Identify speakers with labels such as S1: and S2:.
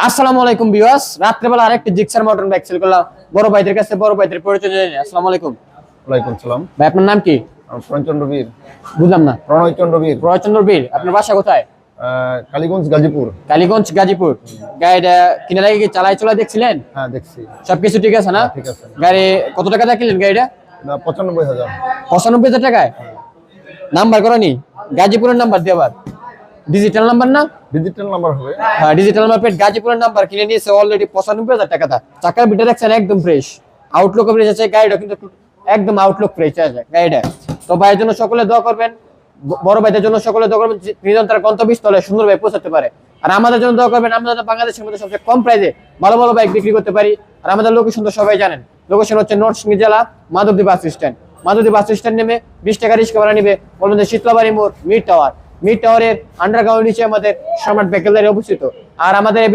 S1: আসসালামু আলাইকুম ভিউয়ার্স, রাত্রেবেলা আরেকটি জিক্সার মোটর বাইক সেল করলাম বড় ভাইদের কাছে। বড় ভাইদের পরিচয় জেনে নিই। আসসালামু আলাইকুম।
S2: ওয়ালাইকুম সালাম।
S1: ভাই আপনার নাম কি?
S2: প্রণয়চন্দ্র বীর।
S1: বুঝলাম না।
S2: প্রণয়চন্দ্র বীর।
S1: প্রণয়চন্দ্র বীর। আপনার বাসা কোথায়?
S2: কালীগঞ্জ, গাজীপুর।
S1: কালীগঞ্জ, গাজীপুর। গাড়িটা কিনার আগে কি চালাই দেখছিলেন?
S2: হ্যাঁ, দেখছি।
S1: সবকিছু ঠিক আছে না?
S2: ঠিক আছে।
S1: গাড়ি কত টাকা দিয়ে কিনলেন গাড়িটা?
S2: 95,000।
S1: 95,000 টাকায়? নাম্বার করানি? গাজীপুরের নাম্বার দিয়ে আবার ডিজিটাল নাম্বার না?
S2: ডিজিটাল নাম্বার হবে।
S1: হ্যাঁ, ডিজিটাল নাম্বার প্লেট গাজীপুরের নাম্বার কিনে নিয়েছে অলরেডি 95,000 টাকা। চাকার বিটা দেখছেন একদম ফ্রেশ, আউটলুক ফ্রেশ আছে। গাড়িটা কিন্তু একদম আউটলুক ফ্রেশ আছে গাড়িটা। তো ভাইয়ের জন্য সকলে দোয়া করবেন, বড় ভাইদের জন্য সকলে দোয়া করবেন, নিজন তার গন্তব্যস্থলে সুন্দরভাবে পৌঁছাতে পারে। আর আমাদের জন্য দোয়া করবেন, আমরা বাংলাদেশের মধ্যে সবচেয়ে কম প্রাইসে ভালো ভালো বাইক বিক্রি করতে পারি। আর আমাদের লোকেশন তো সবাই জানেন, লোকেশন হচ্ছে নরসিংদী জেলা Madhabdi bus stand. Madhabdi bus stand নেমে 20 টাকা রিক্সা ভাড়া নিবে, বলবেন যে শীতলাবাড়ি মোড় মিড টাওয়ার। মিড টাওয়ারের আন্ডারগ্রাউন্ড নিচে আমাদের সম্রাট বেকারি অবস্থিত। আর আমাদের